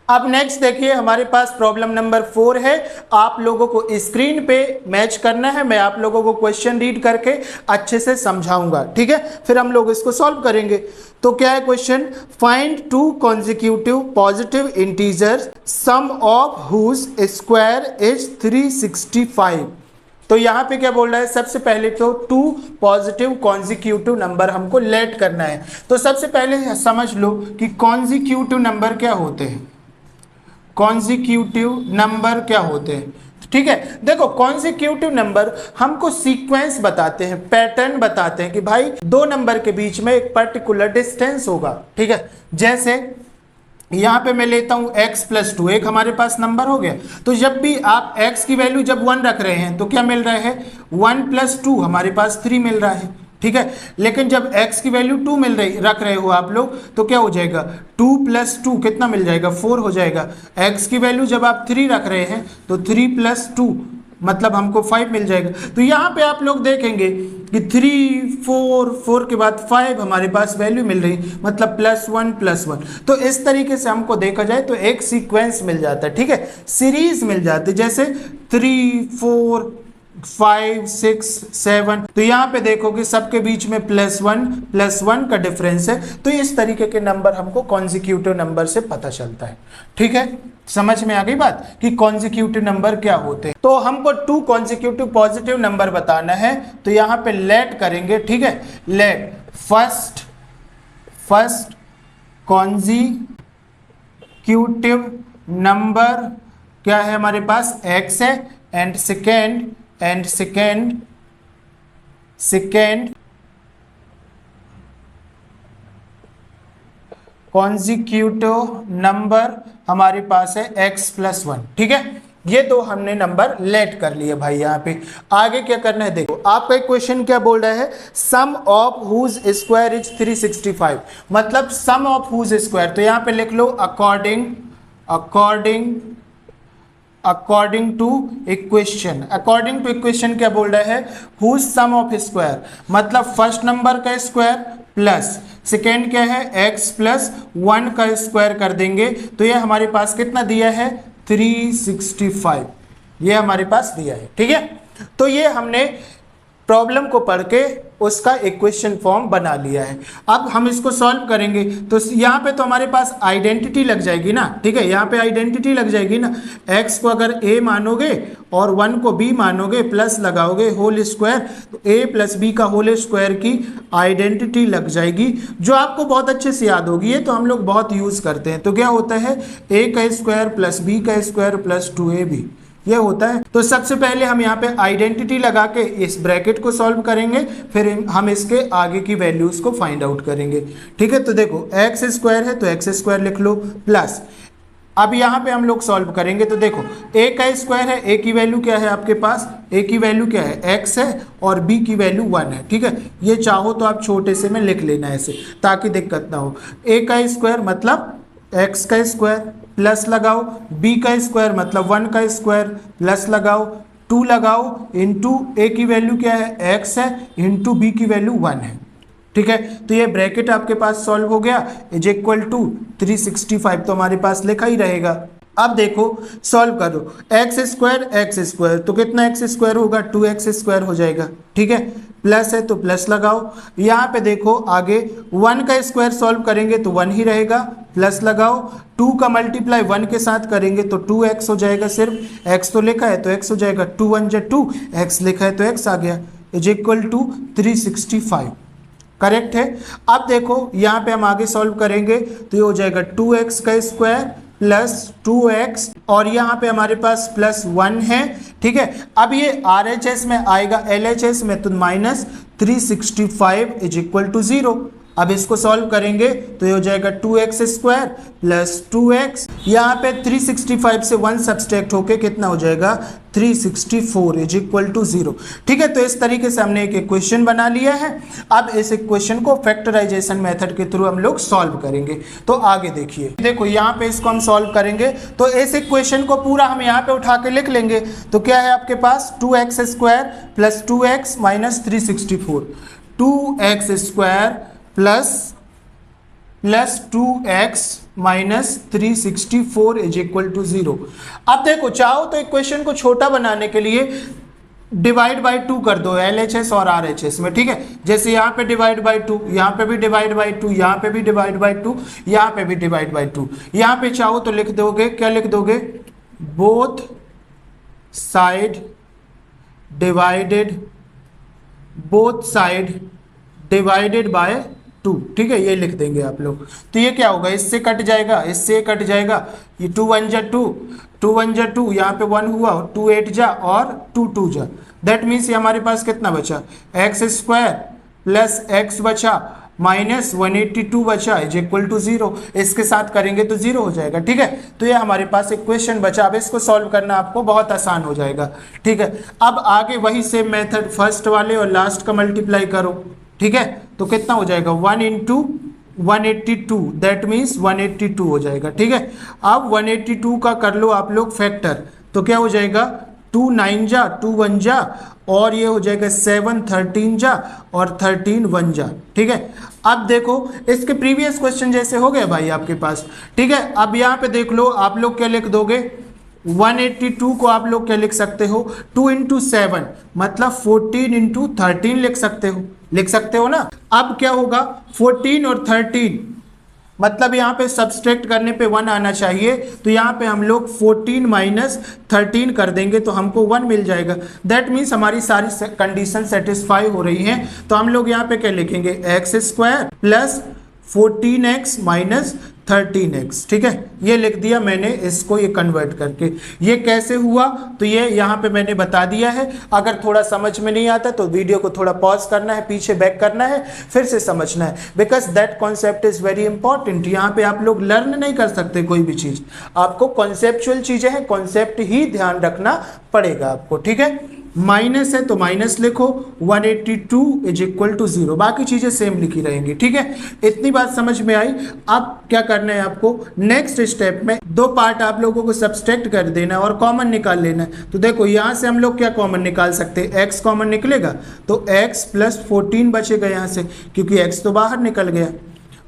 अब नेक्स्ट देखिए हमारे पास प्रॉब्लम नंबर 4 है। आप लोगों को स्क्रीन पे मैच करना है, मैं आप लोगों को क्वेश्चन रीड करके अच्छे से समझाऊंगा, ठीक है, फिर हम लोग इसको सॉल्व करेंगे। तो क्या है question, find two consecutive positive integers sum of whose square is 365। तो यहाँ पे क्या बोल रहा है, सबसे पहले तो टू पॉजिटिव कॉन्जिक्यूटिव नंबर हमको लेट करना है। तो सबसे पहले समझ लो कि कॉन्जिक्यूटिव नंबर क्या होते हैं, कॉन्जिक्यूटिव नंबर क्या होते हैं, ठीक है। देखो कॉन्जिक्यूटिव नंबर हमको सीक्वेंस बताते हैं, पैटर्न बताते हैं कि भाई दो नंबर के बीच में एक पर्टिकुलर डिस्टेंस होगा, ठीक है। जैसे यहां पे मैं लेता हूं x + 2, एक हमारे पास नंबर हो गया। तो जब भी आप x की वैल्यू जब 1 रख रहे हैं तो क्या मिल रहा है, 1 + 2 हमारे पास 3 मिल रहा है, ठीक है। लेकिन जब x की वैल्यू 2 रख रहे हो आप लोग तो क्या हो जाएगा, 2 + 2 कितना मिल जाएगा, 4 हो जाएगा। x की वैल्यू जब आप 3 रख रहे हैं तो 3 + 2 मतलब हमको 5 मिल जाएगा। तो यहाँ पे आप लोग देखेंगे कि 3 4 4 के बाद 5 हमारे पास वैल्यू मिल रही, मतलब +1 +1। तो इस तरीके से हमको देखा जाए तो एक सीक्वेंस मिल जाता है, ठीक है, सीरीज मिल जाती है, जैसे 3 4 5 6 7। तो यहाँ पे देखो कि सबके बीच में +1 का डिफरेंस है। तो इस तरीके के नंबर हमको कॉन्जिक्यूटिव नंबर से पता चलता है, ठीक है। समझ में आ गई बात कि कॉन्जिक्यूटिव नंबर क्या होते हैं। तो हमको टू कॉन्जिक्यूटिव पॉजिटिव नंबर बताना है, तो यहाँ पे लेट करेंगे, ठीक है। लेट फर्स्ट कॉन्जिक्यूटिव नंबर क्या है हमारे पास, x है, एंड सेकेंड कॉन्जिक्यूटिव नंबर हमारे पास है x + 1, ठीक है। ये दो हमने नंबर लेट कर लिए भाई। यहाँ पे आगे क्या करना है, देखो आपका एक क्वेश्चन क्या बोल रहा है, सम ऑफ हुज स्क्वायर इज 365, मतलब सम ऑफ हुज स्क्वायर। तो यहाँ पे लिख लो अकॉर्डिंग टू इक्वेशन क्या बोल रहा है, हुज सम ऑफ स्क्वायर, मतलब फर्स्ट नंबर का स्क्वायर प्लस सेकेंड क्या है x + 1 का स्क्वायर कर देंगे। तो ये हमारे पास कितना दिया है, 365, ये हमारे पास दिया है, ठीक है। तो ये हमने प्रॉब्लम को पढ़ के उसका इक्वेशन फॉर्म बना लिया है। अब हम इसको सॉल्व करेंगे तो यहाँ पे तो हमारे पास आइडेंटिटी लग जाएगी ना, ठीक है, यहाँ पे आइडेंटिटी लग जाएगी ना। x को अगर a मानोगे और 1 को b मानोगे, प्लस लगाओगे होल स्क्वायर, तो a + b का होल स्क्वायर की आइडेंटिटी लग जाएगी, जो आपको बहुत अच्छे से याद होगी। ये तो हम लोग बहुत यूज़ करते हैं। तो क्या होता है, a का स्क्वायर + b का स्क्वायर + 2ab, ये होता है। तो सबसे पहले हम यहाँ पे आइडेंटिटी लगा के इस ब्रैकेट को सॉल्व करेंगे, फिर हम इसके आगे की वैल्यूज को फाइंड आउट करेंगे, ठीक है। तो देखो x² है तो x² लिख लो प्लस, अब यहाँ पे हम लोग सॉल्व करेंगे। तो देखो a का स्क्वायर है, a की वैल्यू क्या है आपके पास, a की वैल्यू क्या है, x है, और b की वैल्यू 1 है, ठीक है। ये चाहो तो आप छोटे से में लिख लेना ऐसे ताकि दिक्कत ना हो। a का स्क्वायर मतलब x का स्क्वायर प्लस लगाओ, b का स्क्वायर मतलब 1 का स्क्वायर प्लस लगाओ, 2 लगाओ इंटू a की वैल्यू क्या है, x है, इंटू b की वैल्यू 1 है, ठीक है। तो ये ब्रैकेट आपके पास सॉल्व हो गया, इज इक्वल टू 365 तो हमारे पास लिखा ही रहेगा। अब देखो सॉल्व करो, x² तो कितना x² होगा, 2x² हो जाएगा, ठीक है। प्लस है तो प्लस लगाओ, यहाँ पे देखो आगे 1 का स्क्वायर सॉल्व करेंगे तो 1 ही रहेगा, प्लस लगाओ, 2 का मल्टीप्लाई 1 के साथ करेंगे तो 2x हो जाएगा, सिर्फ x तो लिखा है तो x हो जाएगा, 2 1 जा 2, x लिखा है तो x आ गया, इज इक्वल टू 365, करेक्ट है। अब देखो यहाँ पे हम आगे सॉल्व करेंगे तो ये हो जाएगा 2x का स्क्वायर प्लस 2x, और यहाँ पे हमारे पास +1 है, ठीक है। अब ये RHS में आएगा, LHS में तो -365 इज इक्वल टू 0। अब इसको सॉल्व करेंगे तो ये हो जाएगा 2x² प्लस 2x, यहाँ पे 365 से 1 सब्सट्रैक्ट होके कितना हो जाएगा, 364 इज इक्वल टू 0, ठीक है। तो इस तरीके से हमने एक इक्वेशन बना लिया है। अब इस इक्वेशन को फैक्टराइजेशन मेथड के थ्रू हम लोग सॉल्व करेंगे। तो आगे देखिए, देखो यहाँ पे इसको हम सॉल्व करेंगे तो इस इक्वेशन को पूरा हम यहाँ पे उठा के लिख लेंगे। तो क्या है आपके पास, 2x² plus 2x minus 364, 2x² plus plus 2x minus 364 is equal to 0। अब देखो, चाहो तो इक्वेशन को छोटा बनाने के लिए डिवाइड बाई 2 कर दो LHS और RHS में, ठीक है। जैसे यहाँ पे डिवाइड बाई 2, यहाँ पे भी डिवाइड बाई 2, यहाँ पे भी डिवाइड बाई 2, यहाँ पे भी डिवाइड बाई 2। यहाँ पे चाहो तो लिख दोगे, क्या लिख दोगे, both side divided, both side divided by 2, ठीक है, ये लिख देंगे आप लोग। तो ये क्या होगा, इससे कट जाएगा, इससे कट जाएगा, ये 2 1 जा 2, 2 1 जा 2, यहाँ पे 1 हुआ, 2 8 जा और 2 2 जा। दैट मीन्स ये हमारे पास कितना बचा, एक्स स्क्वायर प्लस एक्स बचा माइनस 182 बचा इज इक्वल टू 0। इसके साथ करेंगे तो 0 हो जाएगा, ठीक है। तो ये हमारे पास इक्वेशन बचा। अब इसको सॉल्व करना आपको बहुत आसान हो जाएगा, ठीक है। अब आगे वही सेम मेथड, फर्स्ट वाले और लास्ट का मल्टीप्लाई करो, ठीक है। तो कितना हो जाएगा, 1 इंटू 182, दैट मीन्स 182 हो जाएगा, ठीक है। अब 182 का कर लो आप लोग फैक्टर, तो क्या हो जाएगा, 2 9 जा, 2 1 जा, और ये हो जाएगा 7 13 जा और 13 1 जा, ठीक है। अब देखो, इसके प्रीवियस क्वेश्चन जैसे हो गए भाई आपके पास, ठीक है। अब यहाँ पे देख लो, आप लोग क्या लिख दोगे, 182 को आप लोग क्या लिख सकते हो, 2 इंटू 7 मतलब 14 इंटू 13 लिख सकते हो ना। अब क्या होगा, 14 और 13 मतलब यहाँ पे सब्सट्रैक्ट करने पे 1 आना चाहिए, तो यहाँ पे हम लोग 14 माइनस 13 कर देंगे तो हमको 1 मिल जाएगा। दैट मीन्स हमारी सारी कंडीशन सेटिस्फाई हो रही हैं। तो हम लोग यहाँ पे क्या लिखेंगे, x square plus 14x minus 13x, ठीक है, ये लिख दिया मैंने इसको, ये कन्वर्ट करके। ये कैसे हुआ, तो ये यहाँ पे मैंने बता दिया है। अगर थोड़ा समझ में नहीं आता तो वीडियो को थोड़ा पॉज करना है, पीछे बैक करना है, फिर से समझना है, because that concept is very important. यहाँ पे आप लोग लर्न नहीं कर सकते कोई भी चीज़, आपको कॉन्सेप्चुअल चीज़ें हैं, कॉन्सेप्ट ही ध्यान रखना पड़ेगा आपको, ठीक है। माइनस है तो माइनस लिखो, 182 इज इक्वल टू 0, बाकी चीजें सेम लिखी रहेंगी, ठीक है। इतनी बात समझ में आई। अब क्या करना है आपको, नेक्स्ट स्टेप में 2 पार्ट आप लोगों को सब्सट्रैक्ट कर देना और कॉमन निकाल लेना है। तो देखो, यहाँ से हम लोग क्या कॉमन निकाल सकते हैं, x कॉमन निकलेगा तो x प्लस 14 बचेगा यहाँ से, क्योंकि x तो बाहर निकल गया।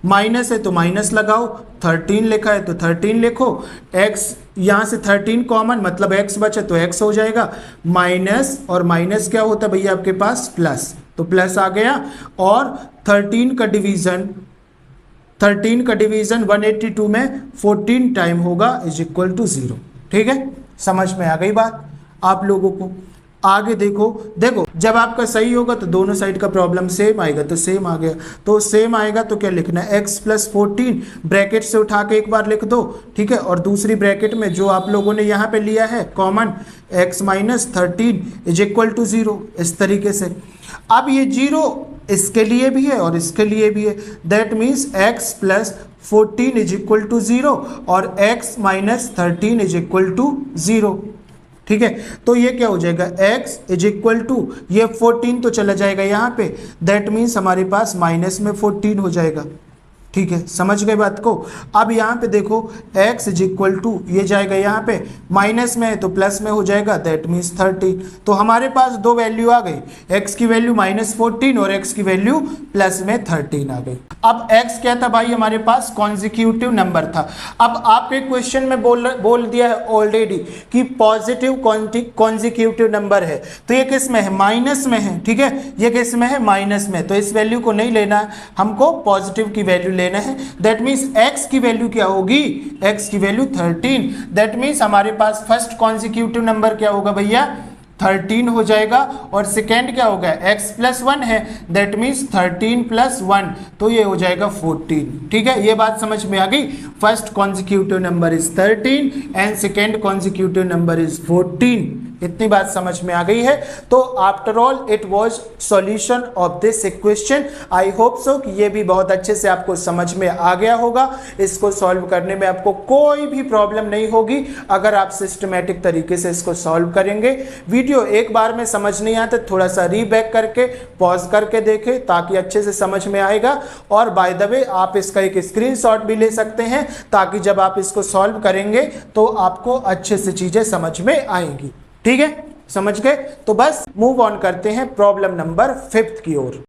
माइनस है तो माइनस लगाओ, 13 लिखा है तो 13 लिखो, x यहाँ से 13 कॉमन मतलब x बचे तो x हो जाएगा, माइनस और माइनस क्या होता है भैया आपके पास, प्लस, तो प्लस आ गया। और 13 का डिवीजन 182 में 14 टाइम होगा इज इक्वल टू 0, ठीक है। समझ में आ गई बात आप लोगों को। आगे देखो जब आपका सही होगा तो दोनों साइड का प्रॉब्लम सेम आएगा, तो सेम आ गया, तो सेम आएगा तो क्या लिखना है, x प्लस 14 ब्रैकेट से उठा के एक बार लिख दो, ठीक है। और दूसरी ब्रैकेट में जो आप लोगों ने यहाँ पे लिया है common, x minus 13 is equal to 0, इस तरीके से। अब ये 0 इसके लिए भी है और इसके लिए भी है, that means x plus 14 is equal to 0 और x minus 13 is equal to 0, ठीक है। तो ये क्या हो जाएगा, x इज इक्वल टू, ये 14 तो चला जाएगा यहाँ पे, दैट मीन्स हमारे पास माइनस में 14 हो जाएगा, ठीक है। समझ गए बात को। अब यहाँ पे देखो, x इज इक्वल टू, ये जाएगा यहाँ पे, माइनस में है तो प्लस में हो जाएगा, दैट मीन्स 13। तो हमारे पास 2 वैल्यू आ गई, x की वैल्यू -14 और x की वैल्यू प्लस में 13 आ गई। अब x क्या था भाई, हमारे पास कॉन्जिक्यूटिव नंबर था। अब आपके क्वेश्चन में बोल दिया है ऑलरेडी कि पॉजिटिव कॉन्जिक्यूटिव नंबर है, तो ये किस में है, माइनस में है, ठीक है। ये किस में है, माइनस में, तो इस वैल्यू को नहीं लेना है, हमको पॉजिटिव की वैल्यू लेना है। दैट मीन्स x की वैल्यू क्या होगी, x की वैल्यू 13। दैट मीन्स हमारे पास फर्स्ट कॉन्जिक्यूटिव नंबर क्या होगा भैया, 13 हो जाएगा। और सेकेंड क्या होगा, x प्लस 1 है, दैट मीन्स 13 प्लस 1, तो ये हो जाएगा 14, ठीक है। ये बात समझ में आ गई। First consecutive number is 13 and second consecutive number is 14। इतनी बात समझ में आ गई है। तो after all it was solution of this equation. I hope so कि ये भी बहुत अच्छे से आपको समझ में आ गया होगा। इसको सॉल्व करने में आपको कोई भी प्रॉब्लम नहीं होगी अगर आप सिस्टमेटिक तरीके से इसको सॉल्व करेंगे। वीडियो एक बार में समझ नहीं आता, थोड़ा सा रीबैक करके पॉज करके देखें ताकि अच्छे से समझ में आएगा। और बाय द वे आप इसका एक स्क्रीनशॉट भी ले सकते हैं ताकि जब आप इसको सॉल्व करेंगे तो आपको अच्छे से चीजें समझ में आएंगी। ठीक है, समझ गए। तो बस मूव ऑन करते हैं प्रॉब्लम नंबर 5 की ओर।